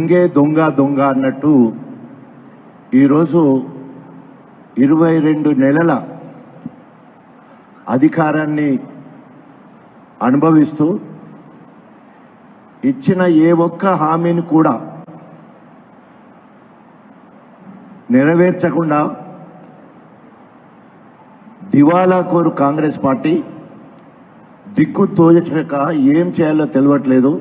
దొంగే దొంగ దొంగ అన్నట్టు ఈరోజు 22 నెలల అధికారాన్ని అనుభవిస్తూ ఇచ్చిన ఏ ఒక్క హామీని కూడా నెరవేర్చకుండా దివాలా కోరు కాంగ్రెస్ పార్టీ దిక్కు తోచక ఏం చేయాలో తెలియట్లేదు.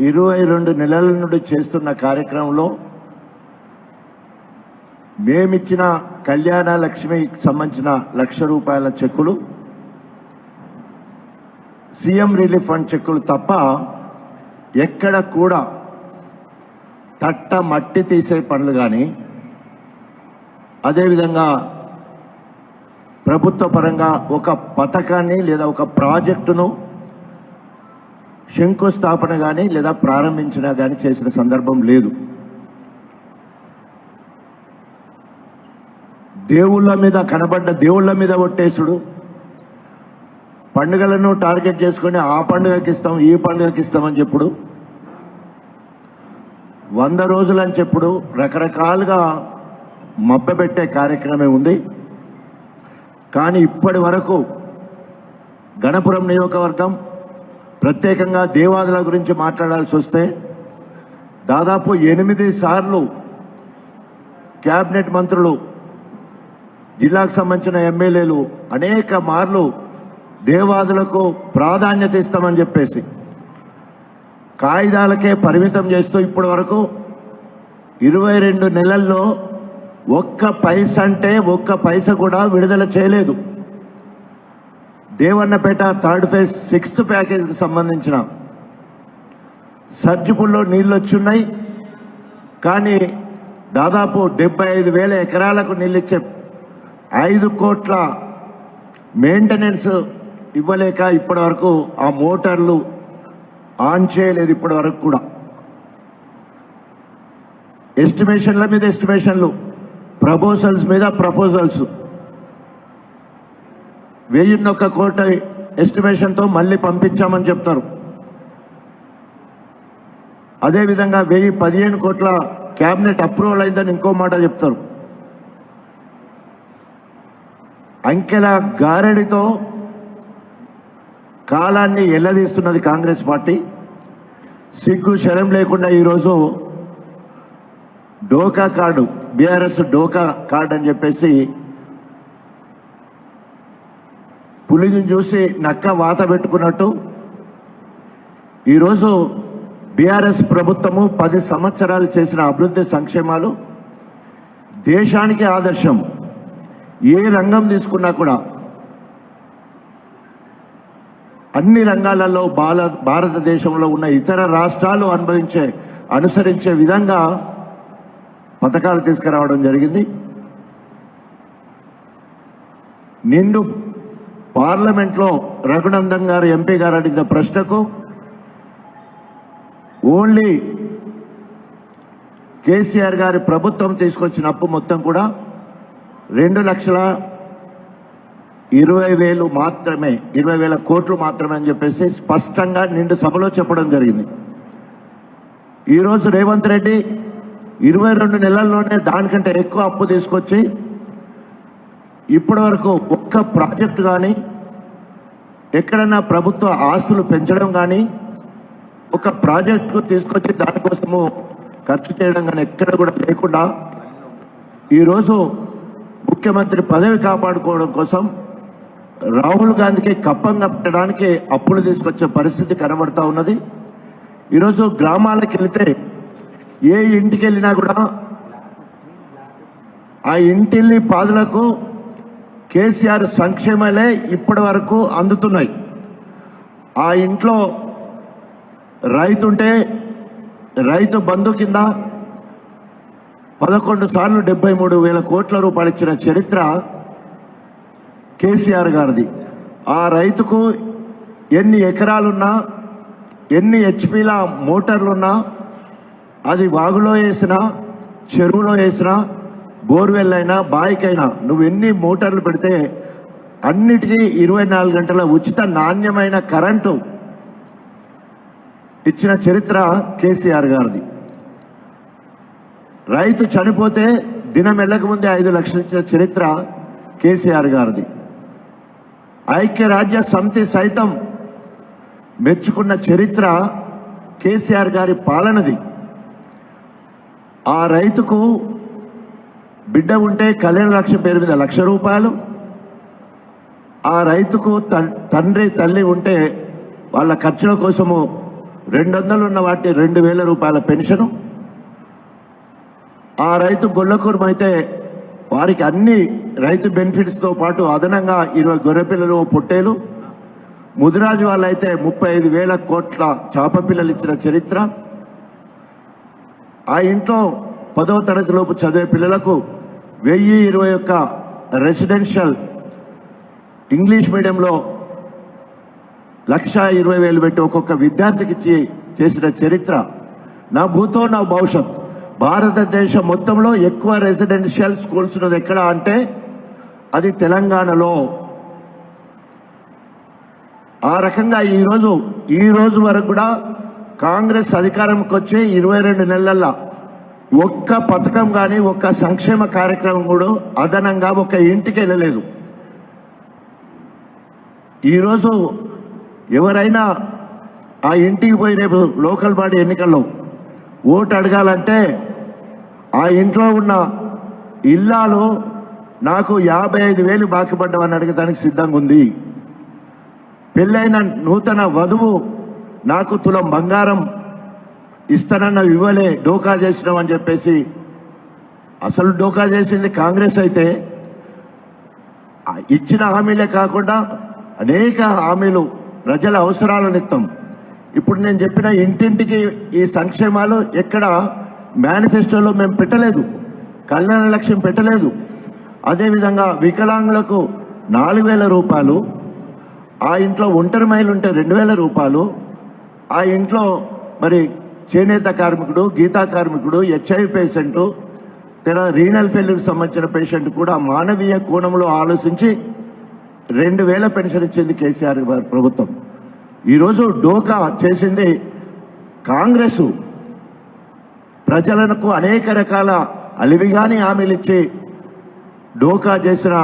22 నెలల నుండి చేస్తున్న కార్యక్రమంలో మేమిచ్చిన కళ్యాణ లక్ష్మికి సంబంధించిన ₹1,00,000 చెక్కులు, సీఎం రిలీఫ్ ఫండ్ చెక్కులు తప్ప ఎక్కడ కూడా తట్ట మట్టి తీసే పనులు కానీ, అదేవిధంగా ప్రభుత్వ పరంగా ఒక పథకాన్ని లేదా ఒక ప్రాజెక్టును శంకుస్థాపన కానీ లేదా ప్రారంభించినా కానీ చేసిన సందర్భం లేదు. దేవుళ్ళ మీద కనబడ్డ దేవుళ్ళ మీద ఒట్టేసుడు, పండుగలను టార్గెట్ చేసుకొని ఆ పండుగకి ఇస్తాం ఈ పండుగకి ఇస్తామని చెప్పుడు, 100 రోజులు అని చెప్పుడు రకరకాలుగా మభ్యపెట్టే కార్యక్రమం ఉంది. కానీ ఇప్పటి వరకు గణపురం నియోజకవర్గం ప్రత్యేకంగా దేవాదుల గురించి మాట్లాడాల్సి వస్తే దాదాపు 8 సార్లు క్యాబినెట్ మంత్రులు, జిల్లాకు సంబంధించిన ఎమ్మెల్యేలు అనేక మార్లు దేవాదులకు ప్రాధాన్యత ఇస్తామని చెప్పేసి కాయిదాలకే పరిమితం చేస్తూ ఇప్పటి వరకు 22 నెలల్లో ఒక్క పైస అంటే ఒక్క పైస కూడా విడుదల చేయలేదు. దేవన్నపేట 3rd ఫేజ్ 6th ప్యాకేజీకి సంబంధించిన సర్జిపుల్లో నీళ్ళు వచ్చున్నాయి. కానీ దాదాపు 75,000 ఎకరాలకు నీళ్ళు ఇచ్చే 5 కోట్ల మెయింటెనెన్స్ ఇవ్వలేక ఇప్పటి వరకు ఆ మోటార్లు ఆన్ చేయలేదు. ఇప్పటి వరకు కూడా ఎస్టిమేషన్ల మీద ఎస్టిమేషన్లు, ప్రపోజల్స్ మీద ప్రపోజల్స్, 1,001 కోట్ల ఎస్టిమేషన్తో మళ్ళీ పంపించామని చెప్తారు. అదేవిధంగా 1,015 కోట్ల క్యాబినెట్ అప్రూవల్ అయిందని ఇంకో మాట చెప్తారు. అంకెల గారడితో కాలాన్ని ఎల్లదీస్తున్నది కాంగ్రెస్ పార్టీ. సిగ్గు శరం లేకుండా ఈరోజు డోకా కార్డు, బీఆర్ఎస్ డోకా కార్డు అని చెప్పేసి పులిని చూసి నక్క వాత పెట్టుకున్నట్టు ఈరోజు బీఆర్ఎస్ ప్రభుత్వము 10 సంవత్సరాలు చేసిన అభివృద్ధి సంక్షేమాలు దేశానికి ఆదర్శం. ఏ రంగం తీసుకున్నా కూడా అన్ని రంగాలలో భారతదేశంలో ఉన్న ఇతర రాష్ట్రాలు అనుసరించే విధంగా పథకాలు తీసుకురావడం జరిగింది. నిండు పార్లమెంట్లో రఘునందన్ గారు ఎంపీ గారు అడిగిన ప్రశ్నకు ఓన్లీ కేసీఆర్ గారి ప్రభుత్వం తీసుకొచ్చిన అప్పు మొత్తం కూడా 2,20,000 మాత్రమే, 20,000 కోట్లు మాత్రమే అని చెప్పేసి స్పష్టంగా నిండు సభలో చెప్పడం జరిగింది. ఈరోజు రేవంత్ రెడ్డి 22 నెలల్లోనే దానికంటే ఎక్కువ అప్పు తీసుకొచ్చి ఇప్పటి వరకు ఒక్క ప్రాజెక్టు కానీ, ఎక్కడన్నా ప్రభుత్వ ఆస్తులు పెంచడం కానీ, ఒక ప్రాజెక్టు తీసుకొచ్చి దానికోసము ఖర్చు చేయడం కానీ ఎక్కడ కూడా లేకుండా ఈరోజు ముఖ్యమంత్రి పదవి కాపాడుకోవడం కోసం రాహుల్ గాంధీకి కప్పం కట్టడానికి అప్పులు తీసుకొచ్చే పరిస్థితి కనబడతా ఉన్నది. ఈరోజు గ్రామాలకు వెళితే ఏ ఇంటికి వెళ్ళినా కూడా ఆ ఇంటిల్లి పాదులకు కేసీఆర్ సంక్షేమాలే ఇప్పటి వరకు అందుతున్నాయి. ఆ ఇంట్లో రైతుంటే రైతు బంధు కింద 11 సార్లు 73,000 కోట్ల రూపాయలు ఇచ్చిన చరిత్ర కేసీఆర్ గారిది. ఆ రైతుకు ఎన్ని ఎకరాలున్నా, ఎన్ని హెచ్పీల మోటార్లున్నా, అది వాగులో వేసినా, చెరువులో వేసినా, బోర్వెల్ అయినా, బాయికైనా నువ్వు ఎన్ని మోటార్లు పెడితే అన్నిటికీ 24 గంటల ఉచిత నాణ్యమైన కరెంటు ఇచ్చిన చరిత్ర కేసీఆర్ గారిది. రైతు చనిపోతే దినం వెళ్ళకముందే 5 లక్షలు ఇచ్చిన చరిత్ర కేసీఆర్ గారిది. ఐక్యరాజ్య సమితి సైతం మెచ్చుకున్న చరిత్ర కేసీఆర్ గారి పాలనది. ఆ రైతుకు బిడ్డ ఉంటే కళ్యాణ లక్ష్యం పేరు మీద ₹1,00,000, ఆ రైతుకు తండ్రి తల్లి ఉంటే వాళ్ళ ఖర్చుల కోసము 200 ఉన్న వాటి ₹2,000 పెన్షను, ఆ రైతు గొల్లకూరమైతే వారికి అన్ని రైతు బెనిఫిట్స్తో పాటు అదనంగా 20 గొర్రెపిల్లలు పొట్టేలు, ముదిరాజు వాళ్ళైతే 35,000 కోట్ల చేప పిల్లలు ఇచ్చిన చరిత్ర. ఆ ఇంట్లో 10వ తరగతి లోపు చదివే పిల్లలకు 1021 రెసిడెన్షియల్ ఇంగ్లీష్ మీడియంలో 1,20,000 పెట్టి ఒక్కొక్క విద్యార్థికి ఇచ్చి చేసిన చరిత్ర. నా భూతో నా భవిష్యత్. భారతదేశం మొత్తంలో ఎక్కువ రెసిడెన్షియల్ స్కూల్స్ ఉన్నది ఎక్కడ అంటే అది తెలంగాణలో. ఆ రకంగా ఈ రోజు వరకు కూడా కాంగ్రెస్ అధికారంకి వచ్చి 22 నెలల్లో ఒక్క పథకం కానీ ఒక్క సంక్షేమ కార్యక్రమం కూడా అదనంగా ఒక ఇంటికి వెళ్ళలేదు. ఈరోజు ఎవరైనా ఆ ఇంటికి పోయి రేపు లోకల్ బాడీ ఎన్నికల్లో ఓటు అడగాలంటే ఆ ఇంట్లో ఉన్న ఇల్లాలు నాకు 55,000 బాకీ పడ్డామని అడిగేదానికి సిద్ధంగా ఉంది. పెళ్ళైన నూతన వధువు నాకు తులం బంగారం ఇస్తానన్న ఇవ్వలే, డోకా చేసినామని చెప్పేసి. అసలు డోకా చేసింది కాంగ్రెస్ అయితే ఇచ్చిన హామీలే కాకుండా అనేక హామీలు ప్రజల అవసరాల నిమిత్తం. ఇప్పుడు నేను చెప్పిన ఇంటింటికి ఈ సంక్షేమాలు ఎక్కడ మేనిఫెస్టోలో మేము పెట్టలేదు, కళ్యాణ లక్ష్యం పెట్టలేదు. అదేవిధంగా వికలాంగులకు ₹4,000, ఆ ఇంట్లో ఒంటరి మహిళలు ఉంటే ₹2,000, ఆ ఇంట్లో మరి చేనేత కార్మికుడు, గీతా కార్మికుడు, HIV పేషెంటు, రీనల్ ఫెయిల్యూర్ సంబంధించిన పేషెంట్ కూడా మానవీయ కోణంలో ఆలోచించి 2,000 పెన్షన్ ఇచ్చింది కేసీఆర్ గారి ప్రభుత్వం. ఈరోజు డోకా చేసింది కాంగ్రెస్. ప్రజలకు అనేక రకాల అలివిగాని హామీలు ఇచ్చి డోకా చేసిన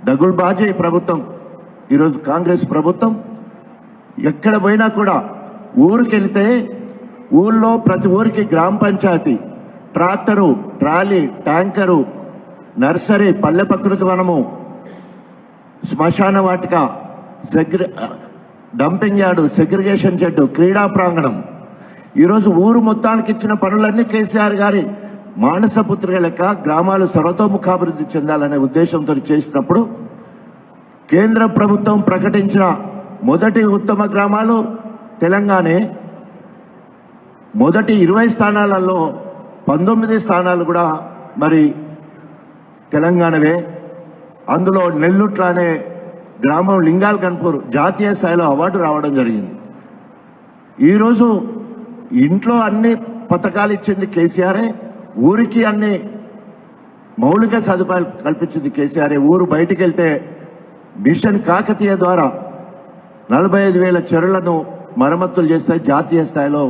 దగుల్బాజీ ప్రభుత్వం ఈరోజు కాంగ్రెస్ ప్రభుత్వం. ఎక్కడ పోయినా కూడా ఊరికి వెళితే ఊళ్ళో ప్రతి ఊరికి గ్రామ పంచాయతీ, ట్రాక్టరు, ట్రాలీ, ట్యాంకరు, నర్సరీ, పల్లె ప్రకృతి వనము, శ్మశాన వాటిక, డంపింగ్ యార్డు, సెగ్రిగేషన్ షెడ్, క్రీడా ప్రాంగణం. ఈరోజు ఊరు మొత్తానికి ఇచ్చిన పనులన్నీ కేసీఆర్ గారి మానసపుత్రిక లెక్క గ్రామాలు సర్వతోముఖాభివృద్ధి చెందాలనే ఉద్దేశంతో చేసినప్పుడు కేంద్ర ప్రభుత్వం ప్రకటించిన మొదటి ఉత్తమ గ్రామాలు తెలంగాణే. మొదటి 20 స్థానాలలో 19 స్థానాలు కూడా మరి తెలంగాణవే. అందులో నెల్లుట్ల అనే గ్రామం లింగాల్ కన్పూర్ జాతీయ స్థాయిలో అవార్డు రావడం జరిగింది. ఈరోజు ఇంట్లో అన్ని పథకాలు ఇచ్చింది కేసీఆరే, ఊరికి అన్ని మౌలిక సదుపాయాలు కల్పించింది కేసీఆరే. ఊరు బయటికి వెళ్తే మిషన్ కాకతీయ ద్వారా 45,000 చెరువులను మరమ్మతులు చేస్తే జాతీయ స్థాయిలో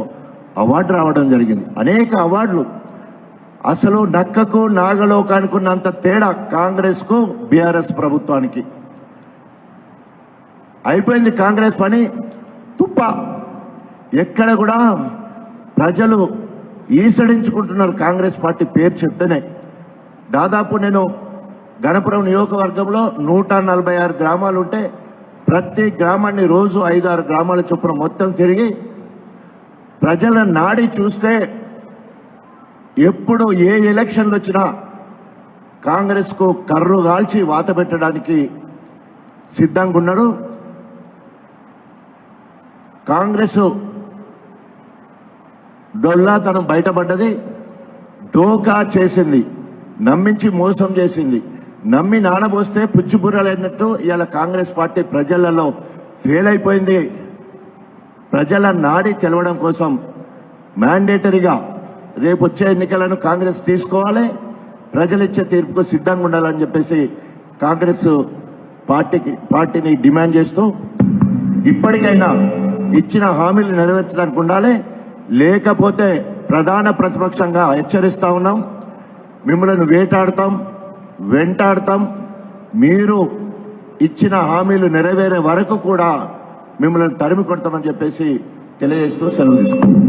అవార్డు రావడం జరిగింది. అనేక అవార్డులు. అసలు నక్కకు నాగలోకానికి ఉన్నంత తేడా కాంగ్రెస్కు బీఆర్ఎస్ ప్రభుత్వానికి. అయిపోయింది కాంగ్రెస్ పని తుప్ప. ఎక్కడ కూడా ప్రజలు ఈసడించుకుంటున్నారు కాంగ్రెస్ పార్టీ పేరు చెప్తేనే. దాదాపు నేను గణపురం నియోజకవర్గంలో 146 గ్రామాలు ఉంటే ప్రతి గ్రామాన్ని రోజు 5-6 గ్రామాల చొప్పున మొత్తం తిరిగి ప్రజల నాడి చూస్తే ఎప్పుడు ఏ ఎలక్షన్లు వచ్చినా కాంగ్రెస్కు కర్రు కాల్చి వాత పెట్టడానికి సిద్ధంగా ఉన్నాడు. కాంగ్రెస్ డొల్లాతనం బయటపడ్డది, డోకా చేసింది, నమ్మించి మోసం చేసింది. నమ్మి నానబోస్తే పుచ్చిబుర్రలైనట్టు ఇవాళ కాంగ్రెస్ పార్టీ ప్రజలలో ఫెయిల్ అయిపోయింది. ప్రజల నాడి తెలవడం కోసం మ్యాండేటరీగా రేపు వచ్చే ఎన్నికలను కాంగ్రెస్ తీసుకోవాలి, ప్రజలిచ్చే తీర్పుకు సిద్ధంగా ఉండాలని చెప్పేసి కాంగ్రెస్ పార్టీని డిమాండ్ చేస్తూ ఇప్పటికైనా ఇచ్చిన హామీలు నెరవేర్చడానికి ఉండాలి. లేకపోతే ప్రధాన ప్రతిపక్షంగా హెచ్చరిస్తా ఉన్నాం, మిమ్మల్ని వేటాడతాం, వెంటాడతాం. మీరు ఇచ్చిన హామీలు నెరవేరే వరకు కూడా మిమ్మల్ని తరిమి కొడతామని చెప్పేసి తెలియజేస్తూ సెలవు తీసుకుంటాం.